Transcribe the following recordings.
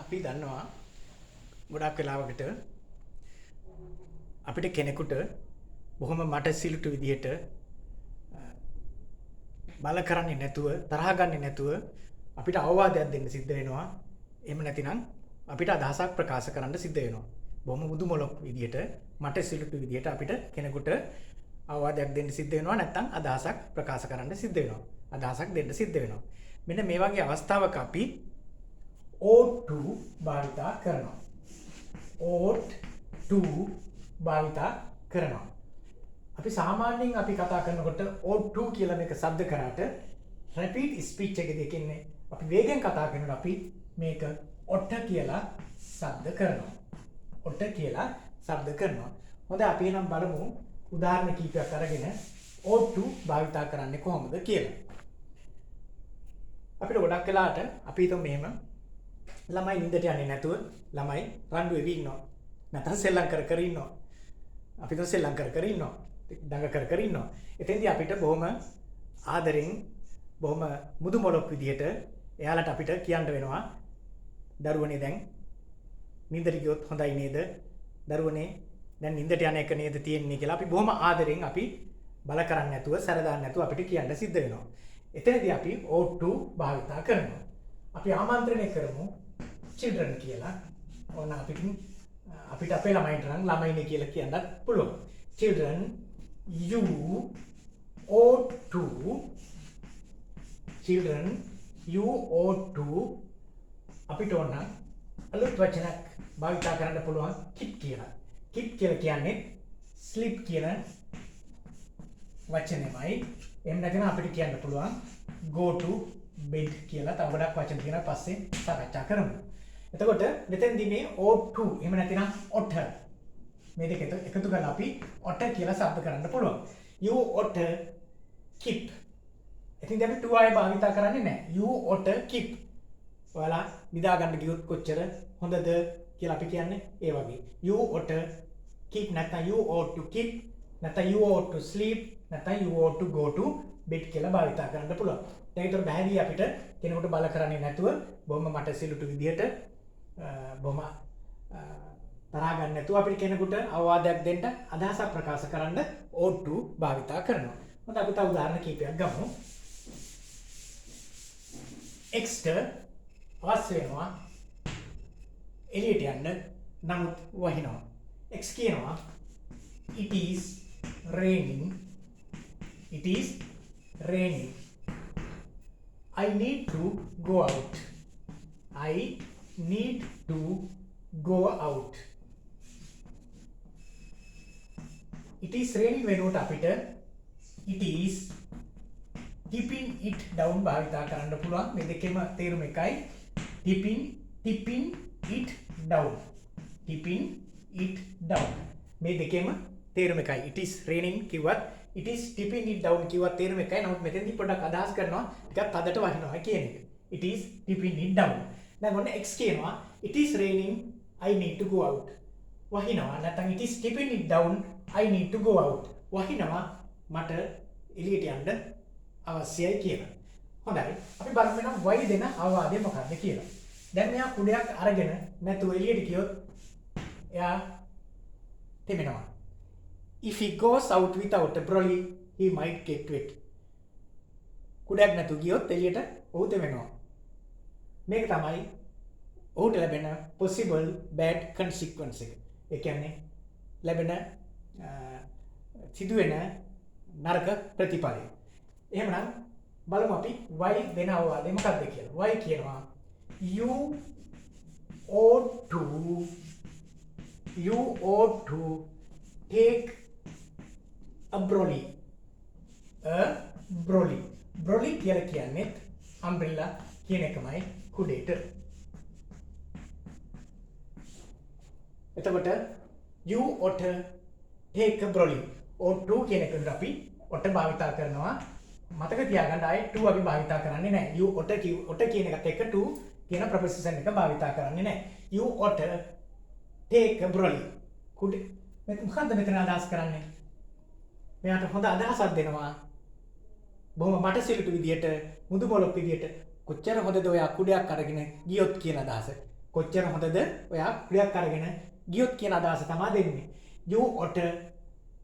අපි දන්නවා ගොඩක් වෙලාවකට අපිට කෙනෙකුට බොහොම මට සිලුටු විදිහට බල කරන්නේ නැතුව තරහ ගන්නේ නැතුව අපිට අවවාදයක් දෙන්න සිද්ධ වෙනවා. එහෙම නැතිනම් අපිට අදහසක් ප්‍රකාශ කරන්න සිද්ධ වෙනවා. බොහොම මුදු මොලොක් විදිහට මට සිලුටු විදිහට අපිට කෙනෙකුට අවවාදයක් දෙන්න සිද්ධ වෙනවා. නැත්නම් අදහසක් ප්‍රකාශ කරන්න සිද්ධ වෙනවා. අදහසක් දෙන්න සිද්ධ වෙනවා. මෙන්න මේ වගේ අවස්ථාවක අපි ought to භාවිතා කරනවා. ought to භාවිතා කරනවා. අපි සාමාන්‍යයෙන් අපි කතා කරනකොට ought to කියලා මේක શબ્ද කරාට rapid speech එකේදී කියන්නේ අපි වේගෙන් කතා කරනකොට අපි මේක ought කියලා શબ્ද කරනවා. ought කියලා શબ્ද කරනවා. හොඳයි අපි එහෙනම් බලමු උදාහරණ කිහිපයක් අරගෙන ought to භාවිතා කරන්නේ කොහොමද කියලා. අපිට ගොඩක් වෙලාට අපි හිතමු මෙහෙම ළමයි නිින්දට යන්නේ නැතුව ළමයි රණ්ඩු වෙවි ඉන්නවා. නැත්නම් සෙල්ලම් කර කර ඉන්නවා. අපි તો සෙල්ලම් කර කර ඉන්නවා. දඟ කර කර ඉන්නවා. එතෙන්දී අපිට බොහොම ආදරෙන් බොහොම මුදු මොලොක් විදියට එයාලට අපිට කියන්න වෙනවා දරුවනේ දැන් නිින්දට ගියොත් හොඳයි නේද? දරුවනේ දැන් නිින්දට යන එක නේද තියෙන්නේ කියලා අපි බොහොම ආදරෙන් අපි බල කරන්නේ නැතුව සැර දාන්න නැතුව අපිට කියන්න සිද්ධ වෙනවා. එතනදී අපි ought to භාවිතා කරනවා. අපි ආමන්ත්‍රණය කරමු children කියලා. ඕන අපිට අපේ ළමයින්ට නම් ළමයිනේ කියලා කියන්නත් පුළුවන්. Children, you ought to. Children, you ought to. අපිට ඕන අලුත් වචනයක් භාවිතා කරන්න පුළුවන් keep කියලා. keep කියලා කියන්නේ sleep කියන වචනයමයි. එහෙම නැත්නම් අපිට කියන්න පුළුවන් go to bed කියලා. තව ගොඩක් වචන තියෙනවා පස්සේ සාකච්ඡා කරමු. එතකොට මෙතෙන්දී මේ ought to එහෙම නැත්නම් ought මේ දෙක එකතු කරලා අපි ought කියලා શબ્ද කරන්න පුළුවන්. you ought keep. ඉතින් අපි to ආයේ භාවිත කරන්නේ නැහැ. you ought keep. ඔයාලා නිදා ගන්න ගියොත් කොච්චර හොඳද කියලා අපි කියන්නේ ඒ වගේ. you ought keep නැත්නම් you ought to keep නැත්නම් you ought to sleep නැත්නම් you ought to go to bed කියලා භාවිත කරන්න පුළුවන්. දැන් ඒතර බහැදී අපිට කෙනෙකුට බල කරන්නේ නැතුව බොහොම මට සිලුටු විදියට බොහොම තරහ ගන්න නැතුව අපිට කෙනෙකුට අවවාදයක් දෙන්න අදහසක් ප්‍රකාශ කරන්න ought to භාවිත කරනවා. හොඳයි අපි තව උදාහරණ කිහිපයක් ගමු. එක්ස්ට අවශ්‍ය වෙනවා එළියට යන්න නමුත් වහිනවා. x කියනවා it is raining. It is raining. I need to go out. I need to go out. It is raining වෙනුවට අපිට it is tipping it down භාවිතා කරන්න පුළුවන්. මේ දෙකේම තේරුම එකයි. tipping it down. tipping it down. මේ දෙකේම තේරුම එකයි. it is raining කිව්වත් it is tipping it down කිව්වත් තේරුම එකයි. නමුත් මෙතෙන්දී පොඩ්ඩක් අදහස් කරනවා ටිකක් තදට වහිනවා කියන එක. it is tipping it down. දැන් ඔන්න x කියනවා it is raining I need to go out. වහිනවා නැත්නම් it is tipping it down I need to go out. වහිනවා මට එළියට යන්න අවශ්‍යයි කියලා. හොඳයි. අපි බලමු නම් y දෙන අවවාදය මොකක්ද කියලා. දැන් මෙයා කුඩයක් අරගෙන නැතුව එළියට ගියොත් එයා තෙමෙනවා. If he goes out without a brolly, he might get wet. කුඩයක් නැතුව ගියොත් එළියට ඔහු තෙමෙනවා. මේක තමයි ඔහුට ලැබෙන possible bad consequence එක. ඒ කියන්නේ ලැබෙන සිදුවෙන නරක ප්‍රතිඵලය. එහෙමනම් බලමු අපි y දෙන අවවාදය මොකක්ද කියලා. y කියනවා you ought to take a brolly. brolly කියලා කියන්නේ umbrella කියන එකමයි කුඩේට. එතකොට you ought take a brolly. ought to කියන එකට අපි ought භාවිතා කරනවා. මතක තියාගන්න ආයේ to අපි භාවිතා කරන්නේ නැහැ. you ought කියන එකත් එක්ක to කියන ප්‍රොපොසිෂන් එක භාවිතා කරන්නේ නැහැ. you ought take a brolly. කුඩේ මොකද්ද මෙතන අදහස් කරන්නේ? මෙයාට හොඳ අදහසක් දෙනවා. බොහොම මට සිලුටු විදියට මුදු මොලොක් විදියට කොච්චර හොඳද ඔයා කුඩයක් අරගෙන ගියොත් කියන අදහස. කොච්චර හොඳද ඔයා ක්‍රියාවක් අරගෙන ගියොත් කියන අදහස තමයි දෙන්නේ. You ought to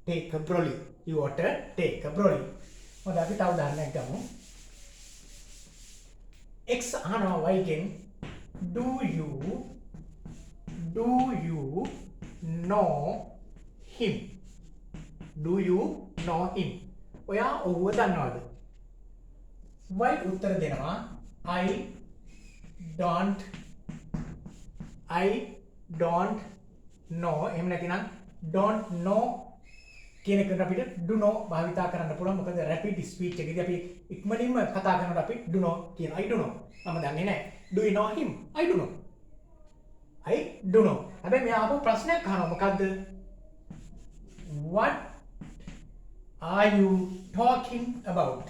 take a brolly. You ought to take a brolly. හොඳයි අපි තව උදාහරණයක් ගමු. X අහනවා y ගෙන් do you know him? Do you know him? ඔයා ඔහුව දන්නවද? y උත්තර දෙනවා I don't know. එහෙම නැතිනම් don't know කියන එකට අපිට do know භාවිතා කරන්න පුළුවන්. මොකද rapid speech එකේදී අපි ඉක්මනින්ම කතා කරනකොට අපි do know කියන I do know. මම දන්නේ නැහැ. Do you know him? I do know. I do know. හැබැයි මෙයා ආපහු ප්‍රශ්නයක් අහනවා. මොකද්ද? What are you talking about?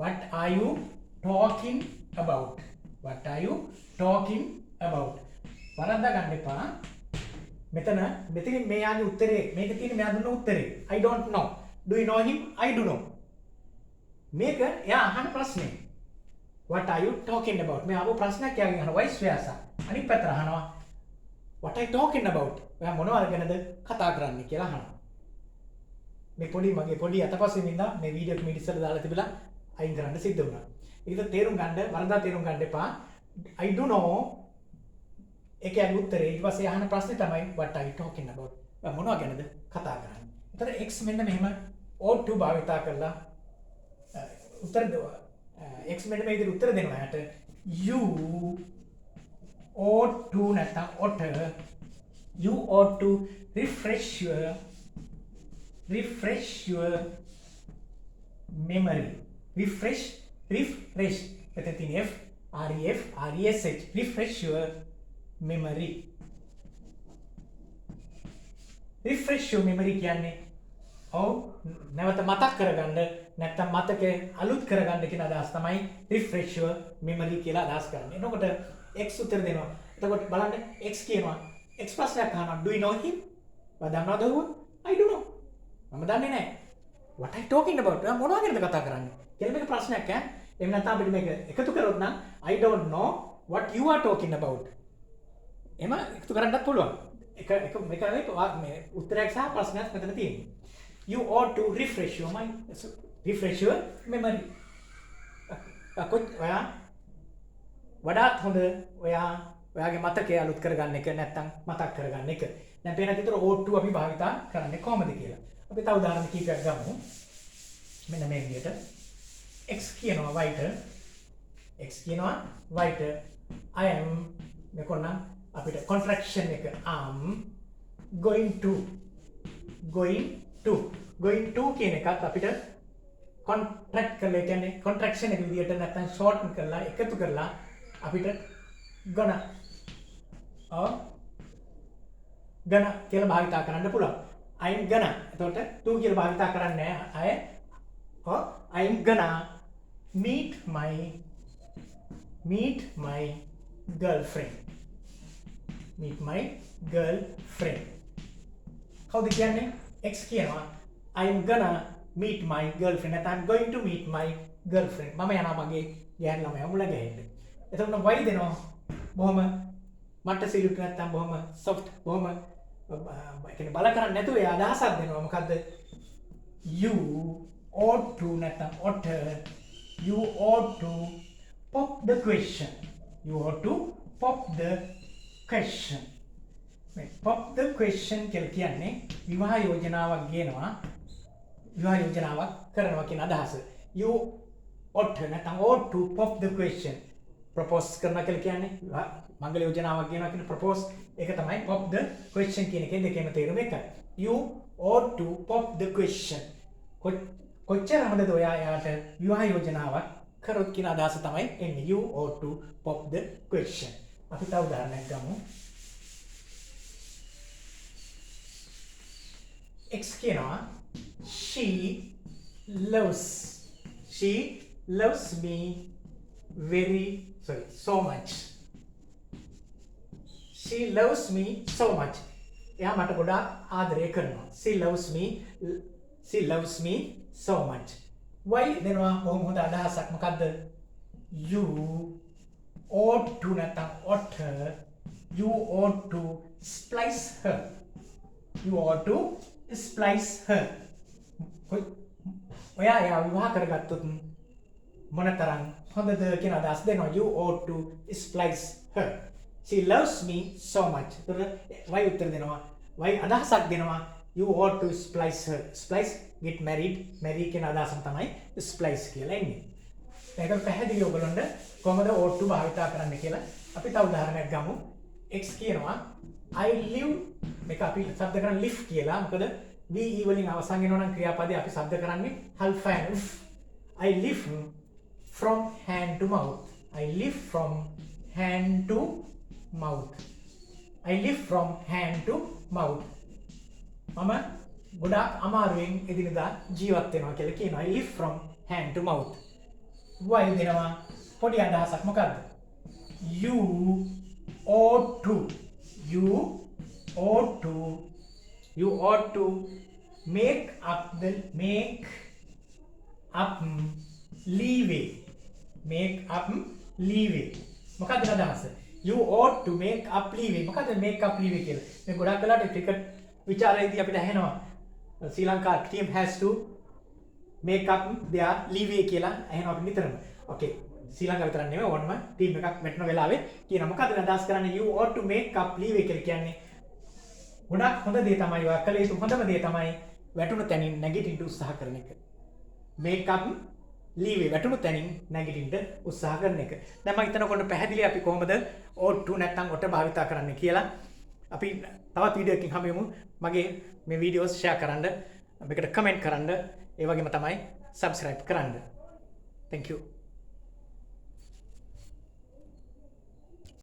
What are you talking about? What are you talking about? වරද්දා ගන්න එපා. මෙතන මෙයාගේ උත්තරේ මේක තියෙන්නේ මෙයා දුන්න උත්තරේ. I don't know. Do you know him? I do know. මේක එයා අහන ප්‍රශ්නේ. What are you talking about? මෙයා ආපහු ප්‍රශ්නයක් යාගෙන් අහනවා vice versa. අනිත් පැත්තට අහනවා What are you talking about? ඔයා මොනවද ගැනද කතා කරන්නේ කියලා අහනවා. මේ මගේ පොඩි අතපස්සේ මින්දා මේ වීඩියෝ එක ඉස්සෙල්ලා දාලා තිබිලා අයින් කරන්න සිද්ධ වුණා. ඒකද තේරුම් ගන්න වරදා තේරුම් ගන්න එපා. I do know ඒකේ උත්තරේ ඊට පස්සේ අහන ප්‍රශ්නේ තමයි what are you talking about? ඔයා මොනවද ගැනද කතා කරන්නේ? එතන x මෙන්න මෙහෙම ought to භාවිතා කරලා උත්තර දෙනවා. x මෙන්න මේ විදිහට උත්තර දෙනවා. යට you ought to නැත්නම් ought you ought to refresh your memory. refresh එතන තියෙන f resh refresh your memory. refresh your memory කියන්නේ නැවත මතක් කරගන්න නැත්නම් මතකේ අලුත් කරගන්න කියන අදහස තමයි refresh your memory කියලා අදහස් කරන්නේ. එතකොට x උත්තර දෙනවා. එතකොට බලන්න x කියනවා x ප්‍රශ්නයක් අහනවා do you know him? ඔයා දන්නවද ඔහු? I do know. මම දන්නේ නැහැ. what are you talking about? ඔයා මොනවා ගැනද කතා කරන්නේ? කියලා මේක ප්‍රශ්නයක් ඈ. එහෙම නැත්නම් අපිට මේක එකතු කරොත් නම් I don't know what you are talking about. එහෙම එකතු කරන්නත් පුළුවන්. මේක මේ උත්තරයක් සහ ප්‍රශ්නයක් මෙතන තියෙනවා. You ought to refresh your mind. refresh your memory. ඔයා වඩාත් හොඳ ඔයාගේ මතකය අලුත් කරගන්න එක නැත්නම් මතක් කරගන්න එක. දැන් පේන විදිහට ought to අපි භාවිතා කරන්නේ කොහොමද කියලා. අපි තව උදාහරණ කීපයක් ගමු. මෙන්න මේ විදිහට x කියනවා y I am මෙකොන්නම් අපිට contraction එක am going to කියන එකත් අපිට contract කරලා කියන්නේ contraction එක විදිහට නැත්නම් shorten කරලා එකතු කරලා අපිට gonna කියලා භාවිතා කරන්න පුළුවන්. I'm gonna. එතකොට to කියලා භාවිතා කරන්නේ නැහැ. I'm gonna meet my girlfriend. කවුද කියන්නේ? x කියනවා I'm gonna meet my girlfriend. නැත්නම් I'm going to meet my girlfriend. මම යනවා මගේ ගෑනු ළමයා මුල ගැහෙන්න. එතකොට y දෙනවා බොහොම මට සිලුට නැත්නම් බොහොම soft බොහොම කියන්නේ බල කරන්නේ නැතුව ඒ අදහසක් දෙනවා. මොකද්ද? You ought to නැත්නම් ought you ought to pop the question. මේ pop the question කියලා කියන්නේ විවාහ යෝජනාවක් ගේනවා. විවාහ යෝජනාවක් කරනවා කියන අදහස. You ought නැත්නම් ought to pop the question. propose කරනවා කියලා කියන්නේ මංගල යෝජනාවක් ගේනවා කියන propose ඒක තමයි pop the question කියන එකේ දෙකේම තේරුම එකයි. You ought to pop the question. කොච්චර හොඳද ඔයා යාට විවාහ යෝජනාවක් කරොත් කියන අදහස තමයි එන්නේ. You ought to pop the question. අපි තව උදාහරණයක් ගමු. x කියනවා she loves me so much. She loves me so much. එයා මට ගොඩාක් ආදරය කරනවා. She loves me so much. y දෙනවා බොහොම හොඳ අදහසක්. මොකද්ද? You ought to නැත්නම් ought her. You ought to splice her. You ought to splice her. ඔයා එයා විවාහ කරගත්තොත් මොනතරම් හොඳද කියන අදහස් දෙනවා. You ought to splice her. She loves me so much. why උත්තර දෙනවා. why අදහසක් දෙනවා. You ought to splice her. Splice get married. marry කියන අදහසම තමයි splice කියලා එන්නේ. ඒක පැහැදිලි ඔයගොල්ලන්ට කොහොමද ought to භාවිතා කරන්න කියලා. අපි තව උදාහරණයක් ගමු. X කියනවා I live මේක අපි શબ્ද කරන්නේ live කියලා. මොකද be වලින් අවසන් වෙනවා නම් ක්‍රියාපදේ අපි શબ્ද කරන්නේ half and I live from hand to mouth. I live from hand to mouth. I live from hand to mouth. මම ගොඩාක් අමාරුවෙන් එදිනදා ජීවත් වෙනවා කියලා කියනවා. I live from hand to mouth. why දෙනවා පොඩි අදහසක් මොකද්ද? You ought to make up leeway. මොකක්ද අදහස? You ought to make up leeway. මොකක්ද make up leeway කියලා? මේ ගොඩක් වෙලාවට ක්‍රිකට් විචාරයේදී අපිට ඇහෙනවා ශ්‍රී Lanka team has to make up their leeway කියලා ඇහෙනවා අපි නිතරම. Okay. ශ්‍රී ලංකාව විතරක් නෙමෙයි ඕනම ටීම් එකක් වැටෙන වෙලාවේ කියන මොකක්ද අදහස් කරන්නේ? You ought to make up leeway කියලා කියන්නේ ගොඩක් හොඳ දේ තමයි. ඔයා කළ යුතු හොඳම දේ තමයි වැටුණු තැනින් නැගිටින්න උත්සාහ කරන එක. make up leeway වැටුණු තැනින් නැගිටින්න උත්සාහ කරන එක. දැන් මම හිතනකොට පැහැදිලි අපි කොහොමද ought to නැත්නම් ought භාවිතා කරන්න කියලා. අපි තවත් වීඩියෝ එකකින් හමුවෙමු. මගේ මේ වීඩියෝස් share කරන්න, මේකට comment කරන්න, ඒ වගේම තමයි subscribe කරන්න. Thank you.